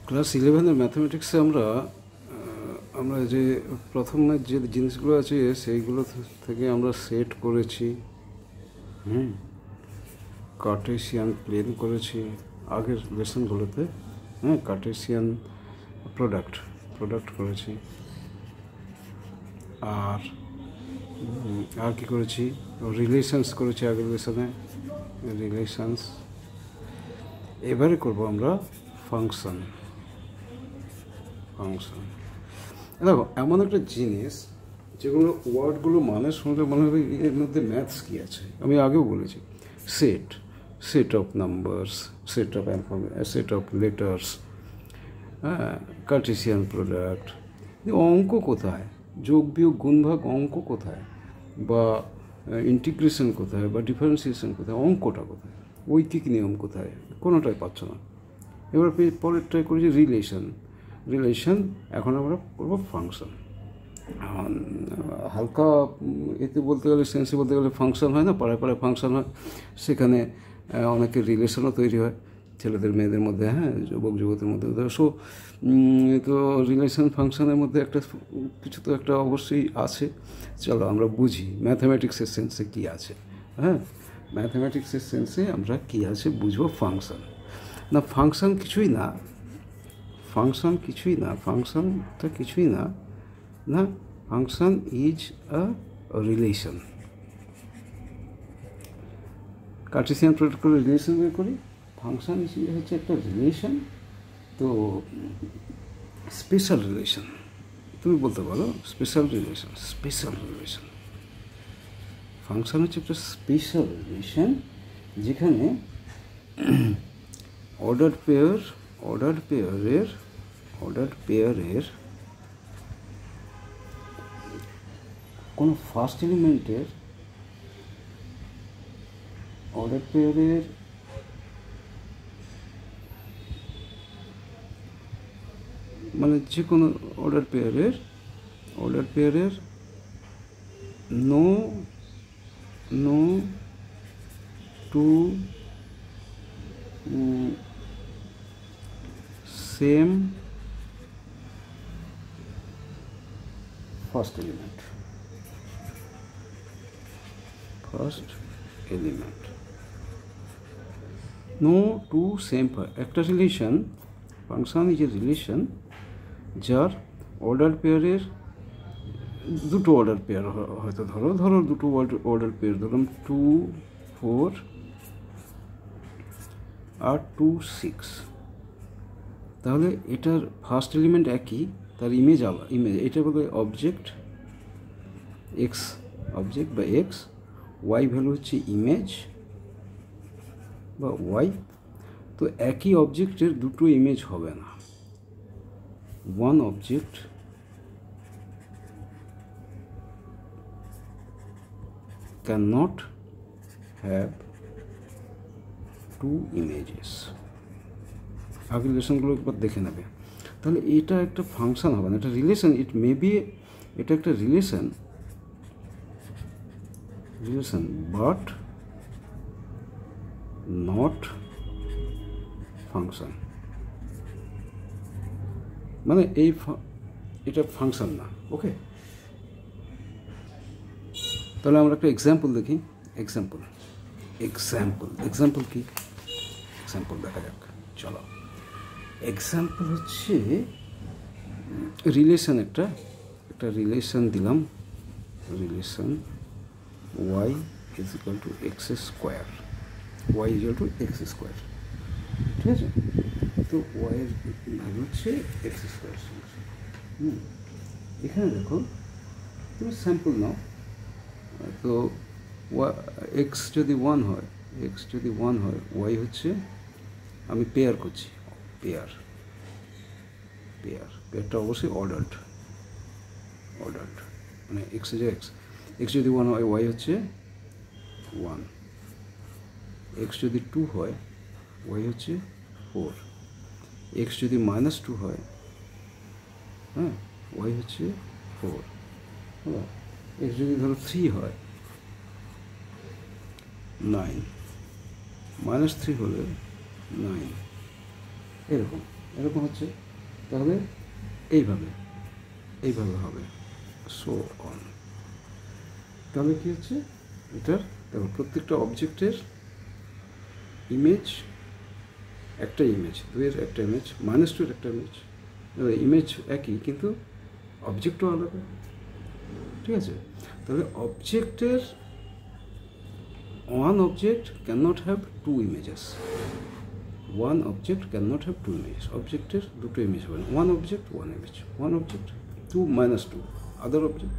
Class 11-এর ম্যাথামেটিক্সে আমরা যে প্রথমে যে জিনিসগুলো আছে সেইগুলো থেকে আমরা সেট করেছি, কার্টেসিয়ান প্লেন করেছি আগের লেসনগুলোতে। কার্টেসিয়ান প্রোডাক্ট করেছি। আর কি করেছি? রিলেশনস করেছি আগের লেসনে, রিলেশনস। এবারে করব আমরা ফাংশন। দেখো, এমন একটা জিনিস যেগুলো ওয়ার্ডগুলো মানে শুনলে মনে হবে এর মধ্যে ম্যাথস কী আছে। আমি আগেও বলেছি, set of numbers, set of letters, Cartesian product. অঙ্ক কোথায়? যোগ বিয়োগ গুণভাগ অঙ্ক কোথায়? বা ইন্টিগ্রেশন কোথায়? বা ডিফারেন্সিয়েশন কোথায়? অঙ্কটা কোথায়? ঐকিক নিয়ম কোথায়? কোনোটাই পাচ্ছ না। এবার পরের ট্রাই করেছি রিলেশন। এখন আমরা করবো ফাংশন। হালকা এতে বলতে গেলে, সেন্সে বলতে গেলে ফাংশন হয় না, পাড়ায় ফাংশন হয়। সেখানে অনেকের রিলেশনও তৈরি হয় ছেলেদের মেয়েদের মধ্যে, যুবক যুবতীর মধ্যে। তো রিলেশন ফাংশনের মধ্যে কিছু তো একটা অবশ্যই আছে। চলো আমরা বুঝি ম্যাথামেটিক্সের সেন্সে কী আছে। ম্যাথামেটিক্সের সেন্সে আমরা কী আছে বুঝবো। ফাংশন কিছুই না। Function is a relation. Cartesian product করে রিলেশন বের করি। ফাংশন হচ্ছে একটা রিলেশন। তো স্পেশাল রিলেশন তুমি বলতে পারো, স্পেশাল রিলেশন। ফাংশন হচ্ছে একটা স্পেশাল রিলেশন যেখানে অর্ডার পেয়ারের কোনো ফার্স্ট এলিমেন্টের মানে যে কোনো অর্ডার পেয়ারের no two same first element. No two same একটা relation. Function is a relation যার অর্ডার পেয়ারের দুটো অর্ডার পেয়ার হয়তো ধরো দুটো অর্ডার পেয়ার ধরলাম 2, 4 আর 2, 6। তাহলে এটার ফার্স্ট এলিমেন্ট একই, তার ইমেজ এটা বলে অবজেক্ট বা এক্স, ওয়াই ভ্যালু হচ্ছে ইমেজ বা ওয়াই। তো একই অবজেক্টের দুটো ইমেজ হবে না। One object cannot have two images। আগের রিলেশনগুলো একবার দেখে নেবে। তাহলে এটা একটা ফাংশন হবে না, এটা রিলেশন। এটা একটা রিলেশন বাট নট ফাংশন। মানে এটা ফাংশন না। ওকে, তাহলে আমরা একটা এক্সাম্পল দেখি। এক্সাম্পল কি? এক্সাম্পল দেখা যাক। চলো, এক্সাম্পল হচ্ছে রিলেশন। একটা রিলেশন দিলাম। Relation y is equal to x square। ঠিক আছে? তো y এর ভ্যালু হচ্ছে x স্কোয়ার। এখানে দেখো, তুমি স্যাম্পল নাও। তো এক্স যদি ওয়ান হয়, ওয়াই হচ্ছে, আমি পেয়ার করছি, পেয়ারটা অবশ্যই অর্ডার্ড মানে এক্স যদি ওয়ান হয়, ওয়াই হচ্ছে 1। এক্স যদি 2 হয়, ওয়াই হচ্ছে 4। এক্স যদি -2 হয়, ওয়াই হচ্ছে 4। এক্স যদি ধরো 3 হয়, 9 -3 হলে 9। এরকম এরকম হচ্ছে। তাহলে এইভাবে এইভাবে হবে, সো অন। তাহলে কী হচ্ছে এটার, দেখো প্রত্যেকটা অবজেক্টের ইমেজ, একটা ইমেজ, 2-এর একটা ইমেজ, -2-এর একটা ইমেজ, ইমেজ একই কিন্তু অবজেক্টও আলাদা, ঠিক আছে? তাহলে অবজেক্টের one object cannot have two images. One object cannot have two images. অবজেক্টের দুটো ইমেজ হবে না। one object one image, one object 2 - 2 other object,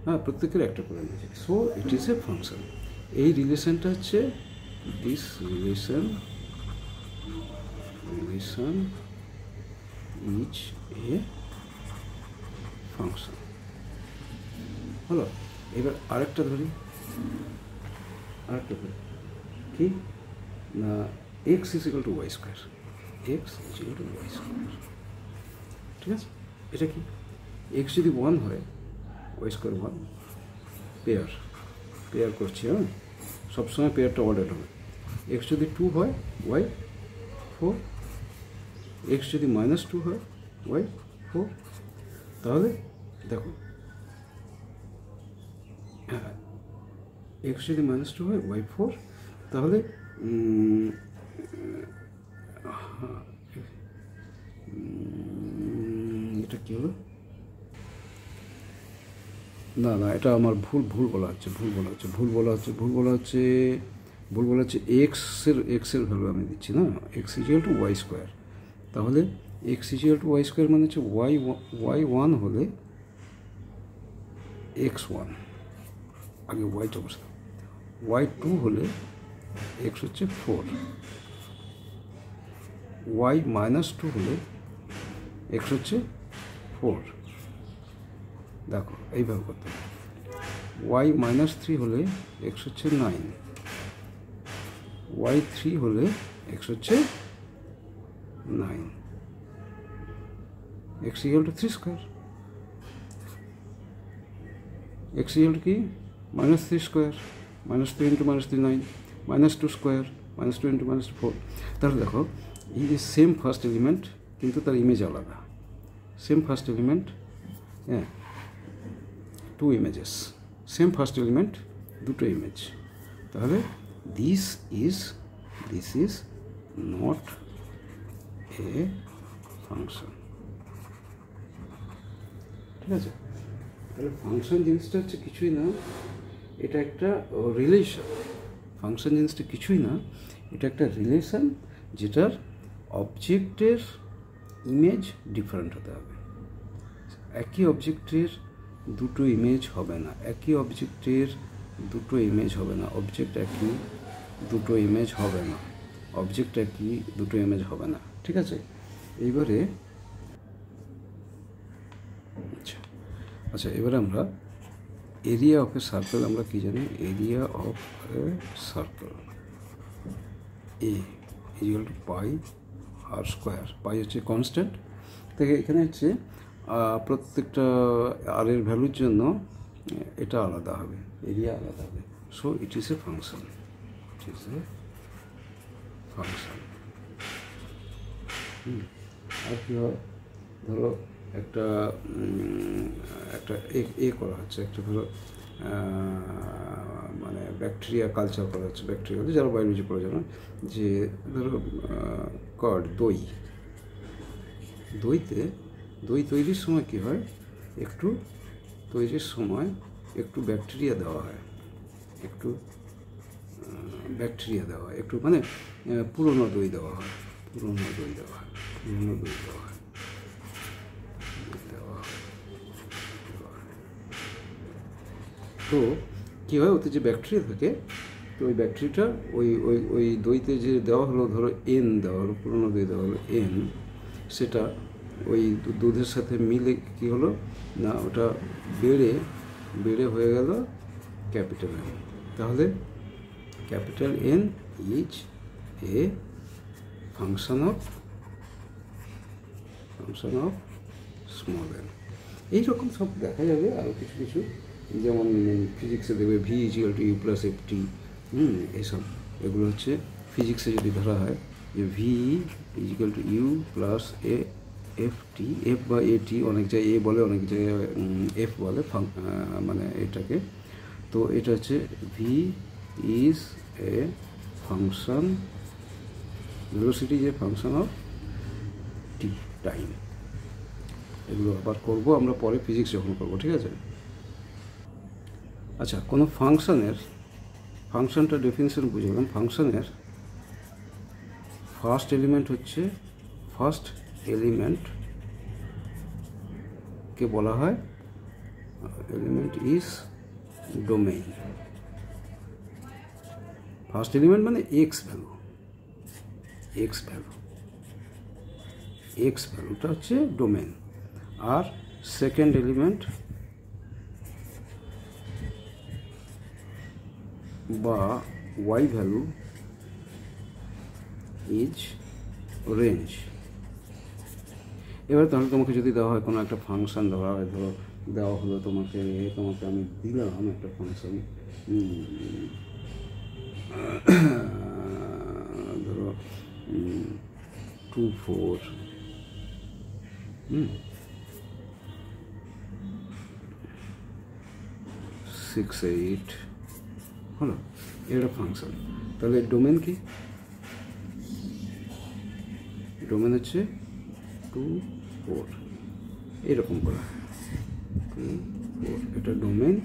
হ্যাঁ, প্রত্যেকের একটা করে image. So it is a function. এই রিলেশনটা হচ্ছে this relation is a function. হলো, এবার আরেকটা ধরি, কি না, x = y², x = y², ঠিক আছে? এটা কি, x যদি 1 হয় y² 1, পেয়ার করছি, হ্যাঁ, সবসময় পেয়ারটা অর্ডার হবে। x যদি 2 হয় y 4, x যদি -2 হয় y 4। তাহলে দেখো, হ্যাঁ, x যদি -2 হয় y 4, তাহলে এটা কী হলো, না এটা আমার ভুল বলা হচ্ছে এক্সের ভ্যালু আমি দিচ্ছি না, x = y²। তাহলে x = y² মানে হচ্ছে y1 হলে x1, আগে ওয়াইটা বসে, y2 হলে x হচ্ছে 4, y -2 হলে x হচ্ছে 4। দেখো এইভাবে করতে হবে। y -3 হলে x হচ্ছে 9, y3 হলে x হচ্ছে 9, x = 3², x = কি, -3², -3 × -3 9, -2², -2 × -4। তাহলে দেখো এই যে সেম ফার্স্ট এলিমেন্ট কিন্তু তার ইমেজ আলাদা, সেম ফার্স্ট এলিমেন্ট, হ্যাঁ, 2 ইমেজেস, সেম ফার্স্ট এলিমেন্ট, দুটো ইমেজ। তাহলে this is not a function, ঠিক আছে? তাহলে ফাংশন জিনিসটা হচ্ছে কিছুই না, এটা একটা রিলেশন। ফাংশন জিনিসটা কিছুই না, এটা একটা রিলেশন যেটার অবজেক্টের ইমেজ ডিফারেন্ট হতে হবে। একই অবজেক্টের দুটো ইমেজ হবে না, অবজেক্ট একই দুটো ইমেজ হবে না, ঠিক আছে? এইবারে আচ্ছা, এবারে আমরা এরিয়া অফ এ সার্কেল, আমরা কি জানি, area of A circle A = πr², পাই হচ্ছে কনস্ট্যান্ট থেকে, এখানে হচ্ছে প্রত্যেকটা আর এর ভ্যালুর জন্য এটা আলাদা হবে, এরিয়া আলাদা হবে। So it is a function, আর কি হয়, ধরো একটা এ করা হচ্ছে, একটা ধরো মানে ব্যাকটেরিয়া কালচার করা হচ্ছে, ব্যাকটেরিয়া যারা বায়োলজি পড়ে জানো, যে ধরো দই তৈরির সময় কী হয়, একটু ব্যাকটেরিয়া দেওয়া হয়, একটু মানে পুরনো দই দেওয়া হয়, তো কী হয়, ওতে যে ব্যাকটেরিয়া থাকে, তো ওই ব্যাকটেরিয়াটা ওই দইতে যে দেওয়া হলো, ধরো N দেওয়া হলো, পুরনো দই দেওয়া হলো N, সেটা ওই দুধের সাথে মিলে কী হলো না, ওটা বেড়ে হয়ে গেল ক্যাপিটাল N। তাহলে capital N is a function of small n। এইরকম সব দেখা যাবে আরও কিছু, যেমন ফিজিক্সে দেখবে v = u + ft, এসব, এগুলো হচ্ছে ফিজিক্সে যদি ধরা হয় যে V is equal to U plus A F T, F বা এ টি, অনেক জায়গায় এ বলে, অনেক জায়গায় এফ বলে, মানে এটাকে। তো এটা হচ্ছে V is a function, velocity যে ফাংশন অফ টি, টাইম। এগুলো আবার করবো আমরা পরে ফিজিক্স যখন করবো, ঠিক আছে? আচ্ছা, কোনো ফাংশনটা ডেফিনিশন বুঝলাম। ফাংশনের ফার্স্ট এলিমেন্টকে বলা হয়, element is domain. First element মানে এক্স ভ্যালুটা হচ্ছে ডোমেইন। আর সেকেন্ড এলিমেন্ট বা ওয়াই ভ্যালু ইজ রেঞ্জ। এবার তাহলে তোমাকে যদি দেওয়া হয় কোনো একটা ফাংশন, দেওয়া হয়, ধরো দেওয়া হলো তোমাকে আমি দিলাম একটা ফাংশন, ধরো 2 4 6 8 হলো, এটা ফাংশন। তাহলে ডোমেন কি? ডোমেন হচ্ছে 2 4, এরকম করা 2 4, এটা ডোমেন,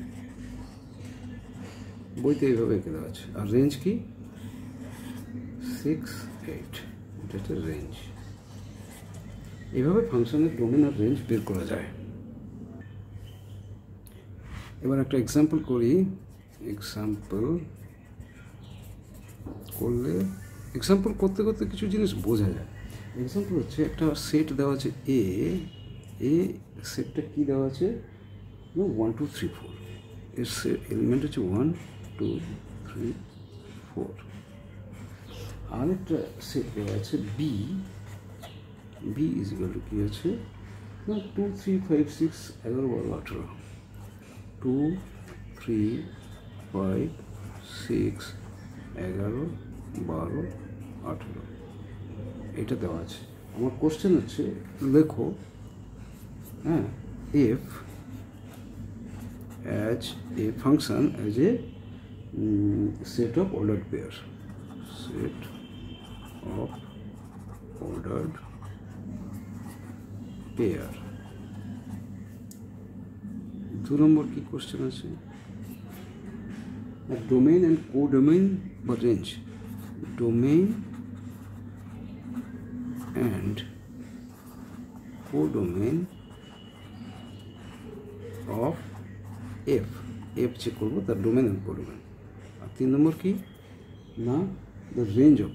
বইতে এইভাবে এঁকে দেওয়া আছে। আর রেঞ্জ কি? 6 8, এটা হচ্ছে রেঞ্জ। এইভাবে ফাংশনের ডোমেন আর রেঞ্জ বের করা যায়। এবার একটা এক্সাম্পল করি। এক্সাম্পল করতে করতে কিছু জিনিস বোঝা যায়। এক্সাম্পল হচ্ছে একটা সেট দেওয়া আছে এ সেটটা কী দেওয়া আছে? 1 2 3 4, এর এলিমেন্ট হচ্ছে 1 2 3 4। আরেকটা সেট দেওয়া আছে বি ইজিক্যাল টু কী আছে না, 2 3 5 6 11 12 18, 2 3 5 6 11 12 18, এটা দেওয়া আছে। আমার কোশ্চেন হচ্ছে লেখো, হ্যাঁ, F as a function as a set of ordered pair, দু নম্বর কি কোশ্চেন আছে? ডোমেইন অ্যান্ড কোডোমেইন বা range. Domain and codomain of F check করবো, তার ডোমেইন অ্যান্ড কোডোমেইন। আর 3 নম্বর কি না, দ্য রেঞ্জ অফ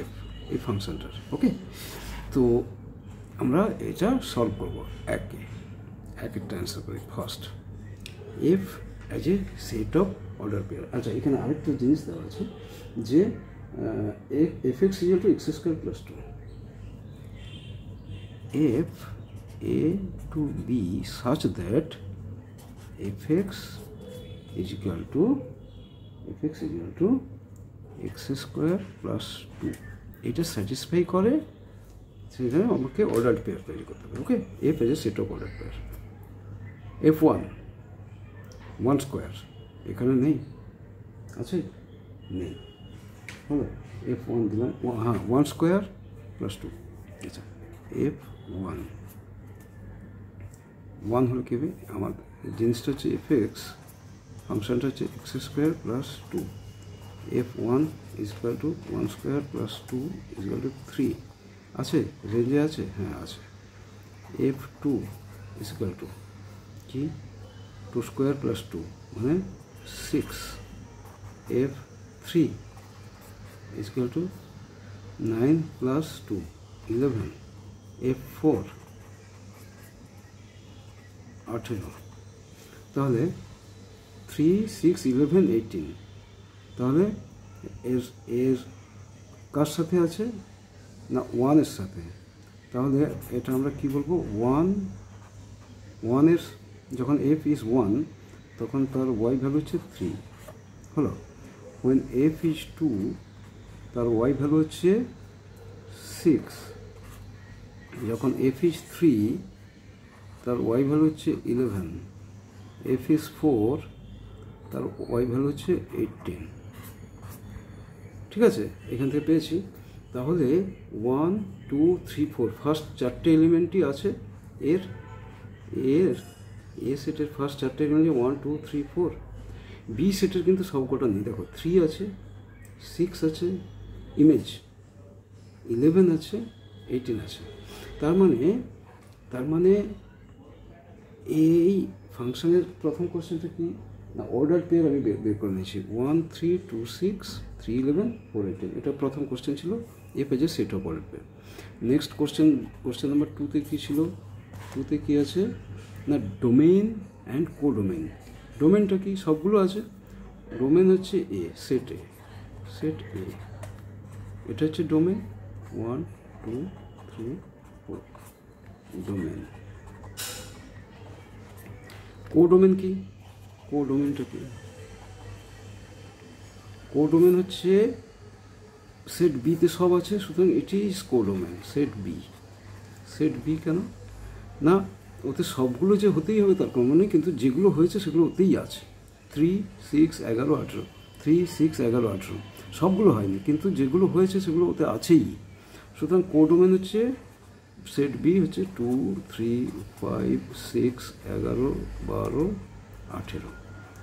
এফ, এই ফাংশনটার। ওকে, তো আমরা এটা সলভ করবো একটা অ্যান্সার করি। First, F as a set of order pair. আচ্ছা, এখানে আরেকটা জিনিস দেওয়া আছে যে F X equal to X square plus 2, F A to B such that F X is equal to X square plus 2, এটা স্যাটিসফাই করে, সেখানে আমাকে অর্ডার পেয়ার তৈরি করতে হবে। Okay, F as a set of order pair. F1 1 square এখানে নেই, আছে? নেই, হলো। F1 দিলাম, হ্যাঁ, 1 স্কোয়ার প্লাস 2। আচ্ছা, F1 হলো কী হবে? আমার জিনিসটা হচ্ছে এফ এক্স, ফাংশনটা হচ্ছে x square plus 2। F1 is equal two 1 square plus 2 is equal two 3। আছে, রেঞ্জে আছে, হ্যাঁ আছে। F2 ইজ ইকুয়াল টু কি, 2 স্কোয়ার প্লাস 2 মানে 6। F3 is equal two 9 plus 2 11। F4 18। তাহলে 3 6 11 18, তাহলে এর কার সাথে আছে না, 1 এর সাথে। তাহলে এটা আমরা কি বলবো, 1 এর যখন এফ ইজ 1 তখন তার ওয়াই ভ্যালু হচ্ছে 3, হলো। when f is 2 তার y ভ্যালু হচ্ছে 6, যখন f is 3 তার y ভ্যালু হচ্ছে 11, f is 4 তার y ভ্যালু হচ্ছে 18। ঠিক আছে, এখান থেকে পেয়েছি। তাহলে 1 2 3 4 ফার্স্ট 4টে এলিমেন্টই আছে এর এ সেটের ফার্স্ট 4টে এলিমেন্ট 1 2 3 4। বি সেটের কিন্তু সবকটা নেই, দেখো 3 আছে, 6 আছে, ইমেজ 11 আছে, 18 আছে। তার মানে এই ফাংশনের প্রথম কোশ্চেনটা কি না, অর্ডার পেয়ার আমি বের করে নিয়েছি 1 3 2 6 3 11 4 18। এটা প্রথম কোশ্চেন ছিল, এ পেজে set of order pair. Next question number 2তে কী ছিল, 2তে কী আছে না, ডোমেইন অ্যান্ড কোডোমেইন। ডোমেইনটা কি, সবগুলো আছে। ডোমেইন হচ্ছে এ, সেট এ, এটা হচ্ছে ডোমেইন 1 2 3 4 ডোমেইন। কোডোমেইন কি, কোডোমেইনটা কি, কোডোমেইন হচ্ছে সেট বিতে সব আছে, সুতরাং এটি ইজ কোডোমেইন সেট বি। কেন না, ওতে সবগুলো যে হতেই হবে তার কোনো মানে, কিন্তু যেগুলো হয়েছে সেগুলো ওতেই আছে। 3 6 11 18, 3 6 11 18 সবগুলো হয়নি, কিন্তু যেগুলো হয়েছে সেগুলো ওতে আছেই। সুতরাং কোডোমেইন হচ্ছে সেট বি হচ্ছে 2 3 5 6 11 12 18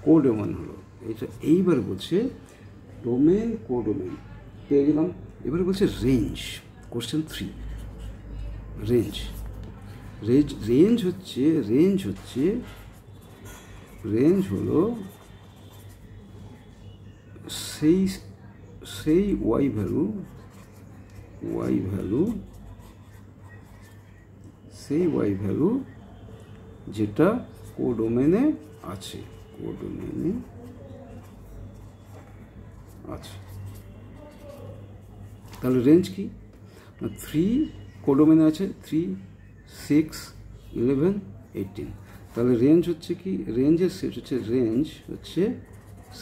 কোডোমেইন হলো এটা। এইবার বলছে ডোমেইন কোডোমেইন পেয়ে গেলাম। এবারে বলছে রেঞ্জ, কোশ্চেন 3 রেঞ্জ হলো সেই ওয়াই ভ্যালু যেটা কোডোমেইনে আছে, তাহলে রেঞ্জ কি না, 3 কোডোমেইনে আছে 3 6 11 18। তাহলে রেঞ্জ হচ্ছে কি, রেঞ্জের সেট হচ্ছে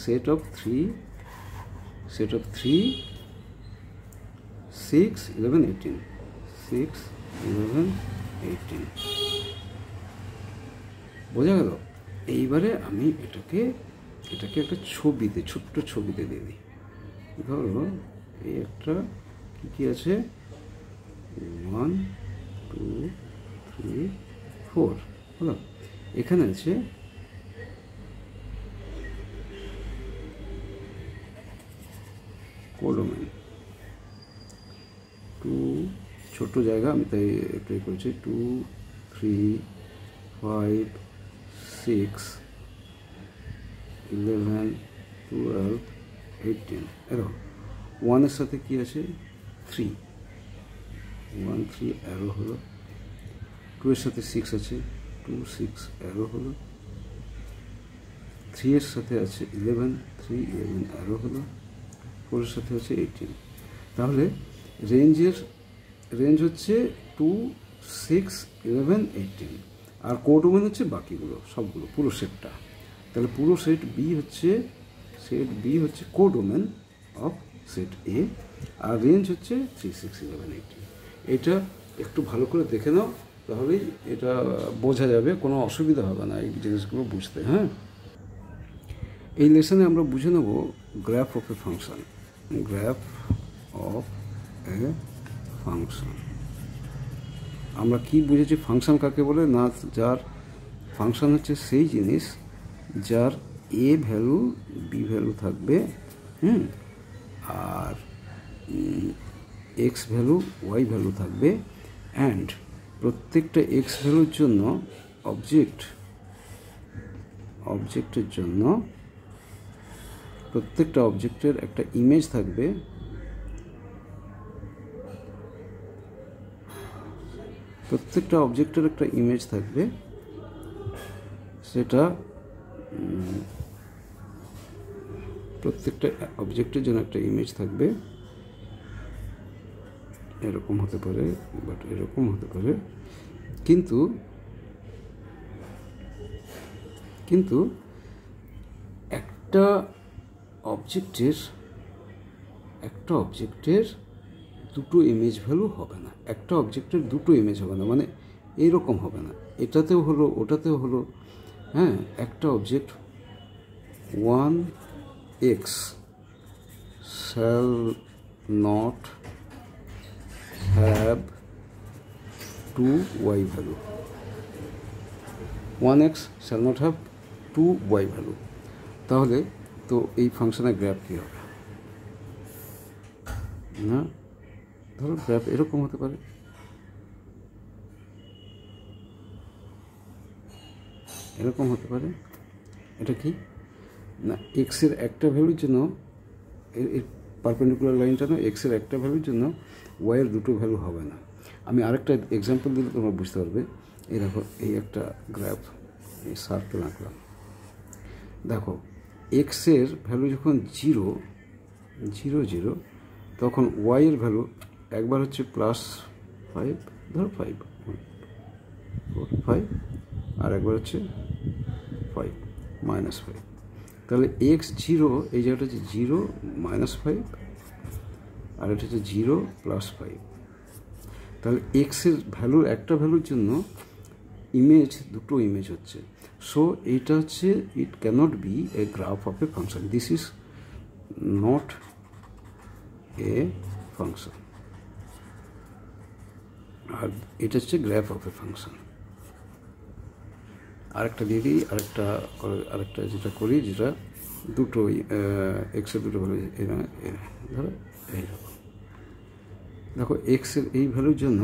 সেট অফ 3 6 11 18 6 11 18। বোঝা গেল? এইবারে আমি এটাকে একটা ছবিতে, ছোট্ট ছবিতে দিয়ে দিই। ধরো এই একটা কি আছে 1 2 3 4 হলো, এখানে আছে কোডোমেইন 2, ছোট জায়গা আমি তাই একটু করেছি 2 3 5 6 11 12 18। এরো 1 এর সাথে কি আছে 3, 1 3 অ্যারো হলো। 2 এর সাথে 6 আছে, 2 6 অ্যারো হলো। 3 এর সাথে আছে 11, 3 11 অ্যারো হলো। 4 এর সাথে আছে 18। তাহলে রেঞ্জ হচ্ছে 2 6 11 18, আর কোডোমেইন হচ্ছে বাকিগুলো সবগুলো, পুরো সেটটা। তাহলে পুরো সেট বি হচ্ছে কোডোমেইন অফ সেট এ, আর রেঞ্জ হচ্ছে 3 6 11 18। এটা একটু ভালো করে দেখে নাও, তাহলেই এটা বোঝা যাবে, কোনো অসুবিধা হবে না এই জিনিসগুলো বুঝতে। হ্যাঁ, এই লেসনে আমরা বুঝে নেব গ্রাফ অফ এ ফাংশন। আমরা কি বুঝেছি ফাংশন কাকে বলে না, যার ফাংশন হচ্ছে সেই জিনিস যার এ ভ্যালু বি ভ্যালু থাকবে, আর এক্স ভ্যালু ওয়াই ভ্যালু থাকবে, অ্যান্ড প্রত্যেকটা এক্স ভ্যালুর জন্য অবজেক্টের জন্য প্রত্যেকটা অবজেক্টের একটা ইমেজ থাকবে, সেটা প্রত্যেকটা অবজেক্টের জন্য একটা ইমেজ থাকবে। এরকম হতে পারে, বাট এরকম হতে পারে, কিন্তু একটা অবজেক্টের দুটো ইমেজ ভ্যালু হবে না, একটা অবজেক্টের দুটো ইমেজ হবে না, মানে এইরকম হবে না, এটাতেও হলো ওটাতেও হলো। হ্যাঁ, একটা object 1x shall not have 2y value, 1x shall not have 2y value। তাহলে তো এই ফাংশনের গ্রাফ কী হবে? না, ধরো গ্রাফ এরকম হতে পারে, এরকম হতে পারে। এটা কি না, এক্সের একটা ভ্যালুর জন্য এর পারপেন্ডিকুলার লাইনটা না, এক্সের একটা ভ্যালুর জন্য ওয়াইয়ের দুটো ভ্যালু হবে না। আমি আরেকটা এক্সাম্পল দিলে তোমরা বুঝতে পারবে। এই দেখো, এই একটা গ্রাফ, এই সার্কেল আঁকলাম। দেখো, এক্সের ভ্যালু যখন 0 0 0, তখন ওয়াইয়ের ভ্যালু একবার হচ্ছে +5, ধরো 5 4 5, আর একবার হচ্ছে 5 -5। তাহলে x0 এই জায়গাটা হচ্ছে 0 -5, আর এটা হচ্ছে 0 +5। তাহলে এক্সের ভ্যালুর একটা ভ্যালুর জন্য দুটো ইমেজ হচ্ছে। সো এইটা হচ্ছে it cannot be a graph of a function, this is not a function. আর এটা হচ্ছে গ্রাফ অফ এ ফাংশন। আরেকটা দিয়ে দিই, আরেকটা যেটা করি, যেটা দুটো এক্সের দুটো ভ্যালু ধরো এইরকম। দেখো, এক্সের এই ভ্যালুর জন্য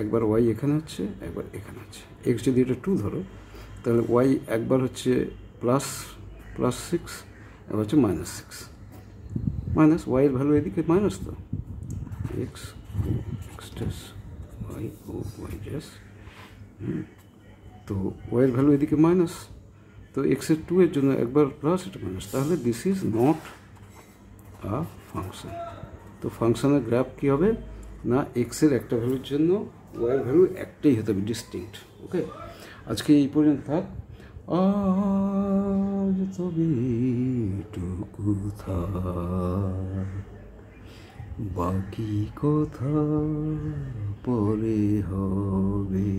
একবার ওয়াই এখানে হচ্ছে, একবার এখানে হচ্ছে। এক্স যদি এটা 2 ধরো, তাহলে ওয়াই একবার হচ্ছে +6, একবার হচ্ছে -6, মাইনাস ওয়াইয়ের ভ্যালু এদিকে মাইনাস, তো এক্স ড্যাশ ওয়াই ড্যাশ, তো ওয়াইয়ের ভ্যালু এদিকে মাইনাস, তো এক্সের 2 এর জন্য একবার প্লাস, এটা মাইনাস। তাহলে this is not a function. তো ফাংশনের গ্রাফ কী হবে না, এক্সের একটা ভ্যালুর জন্য ওয়াইয়ের ভ্যালু একটাই হতে হবে, ডিস্টিংক্ট। ওকে, আজকে এই পর্যন্ত থাক। আজ তবে টুকু থাক, বাকি কথা পরে হবে।